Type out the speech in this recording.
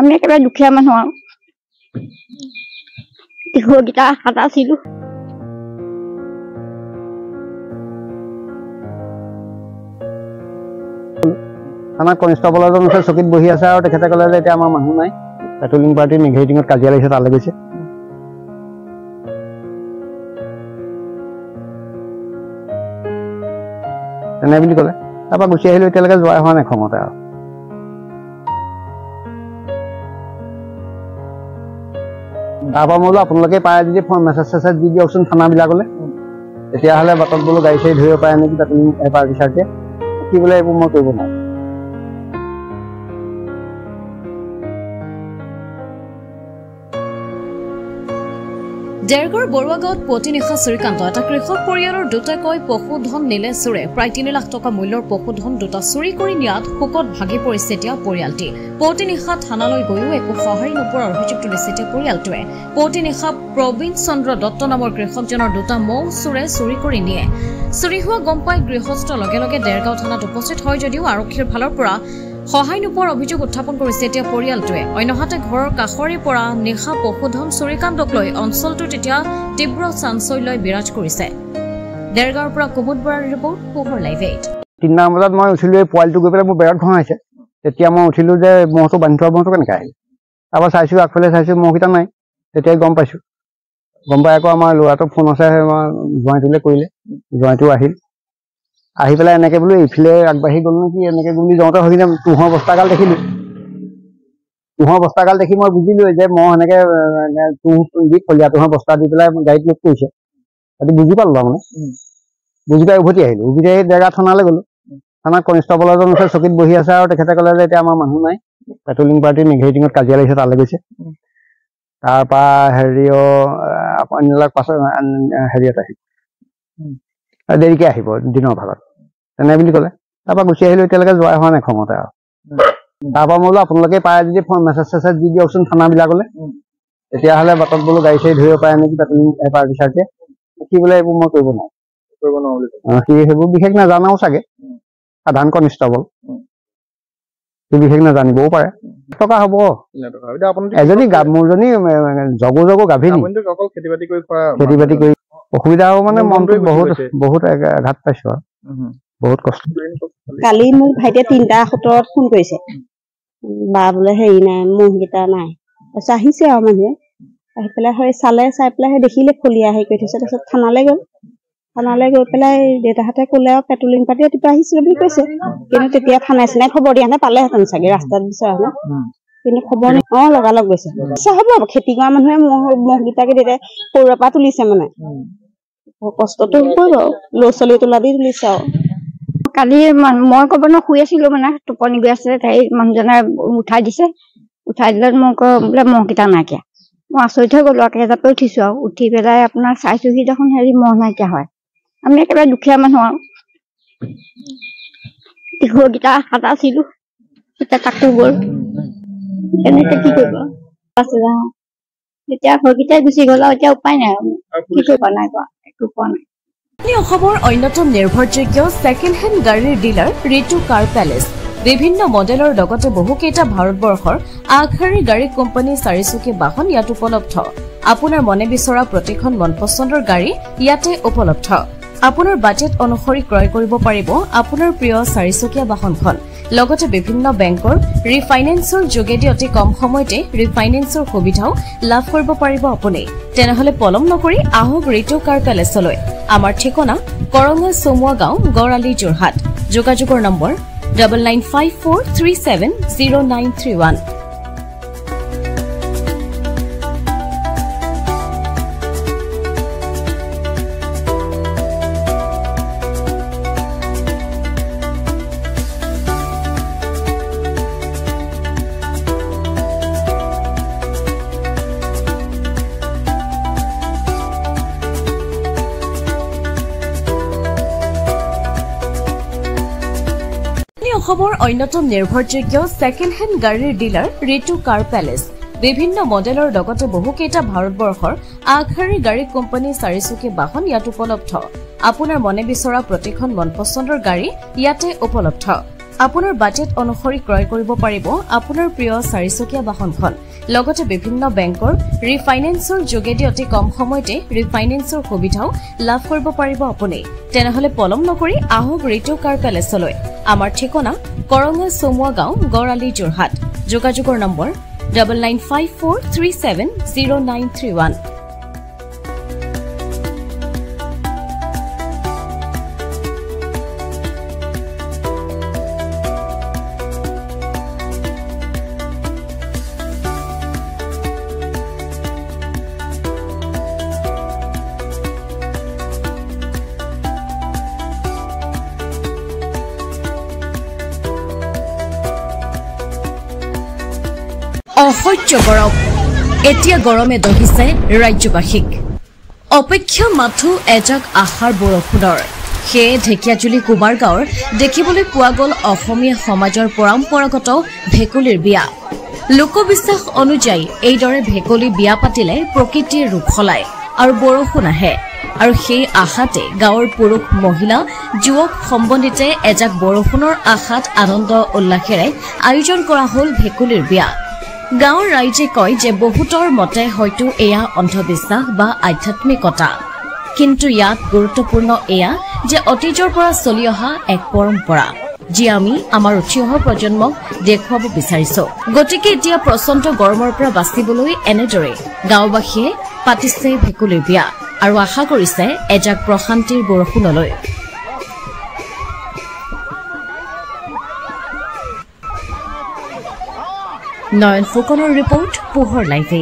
আমি একেবাৰে দুখীয়া মানুহ আৰু ইঘৰকেইটা আশাত আছিলো। আমাৰ কনষ্টেবল এজন আছে চকীত বহি আছে আৰু তেখেতে ক'লে যে এতিয়া আমাৰ মানুহ নাই, পেট্ৰলিং পাৰ্টিৰ নিগেটিঙত কাজিয়া লাগিছে, তালৈ গৈছে। তেনে বুলি ক'লে, তাৰপৰা গুচি আহিলো। এতিয়ালৈকে যোৱাই হোৱা নাই খঙতে আৰু। তাৰপৰা মই বোলো আপোনালোকে পাৰে যদি মেছেজ চেছেজ দি দিয়কচোন থানাবিলাকলৈ, তেতিয়াহ'লে বাটত বোলো গাড়ী চাড়ী ধৰিব পাৰে নেকি পেট্ৰলিং পাৰ্টি চাৰ্টিয়ে। কি বোলে এইবোৰ মই কৰিব নোৱাৰো। দেৰগড় বৰুৱা গাঁৱত পুৱতি নিশা চুৰিকাণ্ড। এটা কৃষক পৰিয়ালৰ দুটাকৈ পশুধন নিলে চোৰে। প্ৰায় ৩ লাখ টকা মূল্যৰ পশুধন দুটা চুৰি কৰি নিয়াত শোকত ভাগি পৰিছে এতিয়া পৰিয়ালটি। পুৱতি নিশা থানালৈ গৈও একো সঁহাৰি নোপোৱাৰ অভিযোগ তুলিছে এতিয়া পৰিয়ালটোৱে। পুৱতি নিশা প্ৰবীণ চন্দ্ৰ দত্ত নামৰ কৃষকজনৰ দুটা মৌ চোৰে চুৰি কৰি নিয়ে। চুৰি হোৱা গম পাই গৃহস্থ লগে লগে দেৰগাঁও থানাত উপস্থিত হয় যদিও আৰক্ষীৰ ফালৰ পৰা সহায় নোপোৱাৰ অভিযোগ উত্থাপন কৰিছে এতিয়া পৰিয়ালটোৱে। অন্যহাতে ঘৰৰ কাষৰে পৰা নিশা পশুধন চুৰিকাণ্ডক লৈ অঞ্চলটোত এতিয়া তীব্ৰ চাঞ্চল্যই বিৰাজ কৰিছে। দেৰগাঁৱৰ পৰা কুমুদ বৰাৰ ৰিপৰ্ট, পোহৰ লাইভ 8। ৩টা বজাত মই উঠিলো, এই পোৱালিটো গৈ পেলাই মোৰ বেৰত ঘঁহাইছে। তেতিয়া মই উঠিলো যে মহটো বান্ধি থোৱা মহটো কেনেকৈ আহিল। তাৰপৰা চাইছো, আগফালে চাইছো মহকেইটা নাই। তেতিয়াই গম পাইছো। গম পাই আকৌ আমাৰ ল'ৰাটোৰ ফোন আছে, জোঁৱাইটোলৈ কৰিলে, জোঁৱাইটো আহিল। আহি পেলাই এনেকে বোলো ইফালে আগবাঢ়ি গ'ল নেকি, এনেকে বুলি যাওঁতে হৈ কিনে তুঁহৰ বস্তাগাল দেখিলো। তুঁহৰ বস্তাগাল দেখি মই বুজিলো যে মই এনেকে তুঁহ দি ফলীয়া তুঁহৰ বস্তা দি পেলাই গাড়ীত লোড কৰিছে। সেইটো বুজি পালো তাৰমানে। বুজি পাই উভতি আহিলো। উভতি আহি দেৰগাঁও থানালৈ গ'লো। থানাত কনষ্টেবল এজন আছে চকীত বহি আছে আৰু তেখেতে ক'লে যে এতিয়া আমাৰ মানুহ নাই, পেট্ৰলিং পাৰ্টিৰ নিগেটিঙত কাজিয়া লাগিছে, তালৈ গৈছে। তাৰপৰা পাছত হেৰিয়াত আহিব, দেৰিকে আহিব দিনৰ ভাগত, তেনে বুলি ক'লে। তাৰপৰা গুচি আহিলো। এতিয়ালৈকে যোৱাই হোৱা নাই খঙতে আৰু। তাৰপৰা মই বোলো আপোনালোকে পাৰে যদি মেছেজ চেছেজ দি দিয়কচোন থানাবিলাকলৈ, তেতিয়াহ'লে বাটত বোলো গাড়ী চাড়ী ধৰিব পাৰে নেকি পেট্ৰলিং পাৰ্টি চাৰ্টিয়ে। কি বোলে এইবোৰ মই কৰিব নোৱাৰো। সি সেইবোৰ বিশেষ নাজানাও চাগে, সাধাৰণ কনষ্টেবল, সি বিশেষ নাজানিবও পাৰে। টকা হ'ব এজনী মোৰজনী জগো গাভীনি, খেতি বাতি কৰি অসুবিধা হ'ব মানে মনটো বহুত আঘাত পাইছো আৰু বহুত কষ্ট। কালি মোক ভাইটিয়ে ৩:17 ফোন কৰিছে, বা বোলে হেৰি নাই, মহকেইটা নাই। তাৰপিছত আহিছে আৰু মানুহে আহি পেলাই হয় চালে, চাই পেলাই সেই দেখিলে ফলীয়া হেৰি কৰি থৈছে। তাৰপিছত থানালৈ গ'ল। থানালৈ গৈ পেলাই দেউতাহঁতে ক'লে আৰু পেট্ৰলিং পাৰ্টি ৰাতিপুৱা আহিছিলে বুলি কৈছে। কিন্তু তেতিয়া থানাই চানাই খবৰ দিয়া হেঁতেন পালেহেঁতেন চাগে, ৰাস্তাত বিচৰা হেঁতেন। কিন্তু খবৰ লগালগ গৈছে। হ'ব খেতি কৰা মানুহে মহকেইটাকে দেউতাই সৰুৰে পৰা তুলিছে মানে, কষ্টটো কৰিব আৰু ল'ৰা ছোৱালী তোলা দি তুলিছে আৰু। কালি মই ক'ব ন শুই আছিলো, মানে টোপনি গৈ আছে, তাই মানুহজনে উঠাই দিছে। উঠাই দিলে মই বোলে মহকেইটা নাইকিয়া। মই আচৰিত হৈ গ'লো, একেজাপে উঠিছো আৰু উঠি পেলাই আপোনাৰ চাইছোহি দেখোন হেৰি মহ নাইকিয়া হয়। আমি একেবাৰে দুখীয়া মানুহ আৰু ইঘৰকেইটা আশাত আছিলো, এতিয়া তাকো গ'ল। এনেকে কি কৰিব আছে এতিয়া ঘৰকেইটাই গুচি গ'ল আৰু এতিয়া উপায় নাই আৰু কি কৰিব, নাই কোৱা একো পোৱা নাই। অসমৰ অন্যতম নিৰ্ভৰযোগ্য ছেকেণ্ড হেণ্ড গাড়ীৰ ডিলাৰ ঋতু কাৰ পেলেচ। বিভিন্ন মডেলৰ লগতে বহুকেইটা ভাৰতবৰ্ষৰ আগশাৰীৰ গাড়ী কোম্পানী চাৰিচকীয়া বাহন ইয়াত উপলব্ধ। আপোনাৰ মনে বিচৰা প্ৰতিখন মন পচন্দৰ গাড়ী ইয়াতে উপলব্ধ। আপোনাৰ বাজেট অনুসৰি ক্ৰয় কৰিব পাৰিব আপোনাৰ প্ৰিয় চাৰিচকীয়া বাহনখন। লগতে বিভিন্ন বেংকৰ ৰিফাইনেন্সৰ যোগেদি অতি কম সময়তে ৰিফাইনেন্সৰ সুবিধাও লাভ কৰিব পাৰিব আপুনি। তেনেহলে পলম নকৰি আহক ঋতু কাৰ পেলেচলৈ। আমাৰ ঠিকনা কৰঙা চমুৱা গাঁও, গড়আলি, যোৰহাট। যোগাযোগৰ নম্বৰ 9954370931। অসমৰ অন্যতম নিৰ্ভৰযোগ্য ছেকেণ্ড হেণ্ড গাড়ীৰ ডিলাৰ ঋতু কাৰ পেলেচ। বিভিন্ন মডেলৰ লগতে বহুকেইটা ভাৰতবৰ্ষৰ আগশাৰীৰ গাড়ী কোম্পানী চাৰিচকীয়া বাহন ইয়াত উপলব্ধ। আপোনাৰ মনে বিচৰা প্ৰতিখন মন পচন্দৰ গাড়ী ইয়াতে উপলব্ধ। আপোনাৰ বাজেট অনুসৰি ক্ৰয় কৰিব পাৰিব আপোনাৰ প্ৰিয় 4চকীয়া বাহনখন লগতে বিভিন্ন বেংকৰ ৰিফাইনেন্সৰ যোগেদি অতি কম সময়তে ৰিফাইনেন্সৰ সুবিধাও লাভ কৰিব পাৰিব আপুনি তেনেহলে পলম নকৰি আহক ৰিতু কাৰ পেলেছলৈ আমাৰ ঠিকনা কৰঙা সোমুৱা গাঁও গড়ালি যোৰহাট যোগাযোগৰ নম্বৰ 9954370931 অসহ্য গৰম এতিয়া গৰমে দহিছে ৰাজ্যবাসীক অপেক্ষা মাথো এজাক আহাৰ বৰষুণৰ সেয়ে ঢেকিয়াজুলি কুমাৰ গাঁৱৰ দেখিবলৈ পোৱা গ'ল অসমীয়া সমাজৰ পৰম্পৰাগত ভেকুলীৰ বিয়া লোকবিশ্বাস অনুযায়ী এইদৰে ভেকুলী বিয়া পাতিলে প্ৰকৃতিৰ ৰূপ সলায় আৰু বৰষুণ আহে আৰু সেই আশাতে গাঁৱৰ পুৰুষ মহিলা যুৱক সম্বন্ধিতে এজাক বৰষুণৰ আশাত আনন্দ উল্লাসেৰে আয়োজন কৰা হ'ল ভেকুলীৰ বিয়া গাঁৱৰ ৰাইজে কয় যে বহুতৰ মতে হয়তো এয়া অন্ধবিশ্বাস বা আধ্যাত্মিকতা কিন্তু ইয়াত গুৰুত্বপূৰ্ণ এয়া যে অতীজৰ পৰা চলি অহা এক পৰম্পৰা যি আমি আমাৰ উঠি অহা প্ৰজন্মক দেখুৱাব বিচাৰিছো গতিকে এতিয়া প্ৰচণ্ড গৰমৰ পৰা বাচিবলৈ এনেদৰে গাঁওবাসীয়ে পাতিছে ভেকুলীৰ বিয়া আৰু আশা কৰিছে এজাক প্ৰশান্তিৰ বৰষুণলৈ নয়ন ফুকনৰ ৰিপৰ্ট পোহৰ লাইভ 8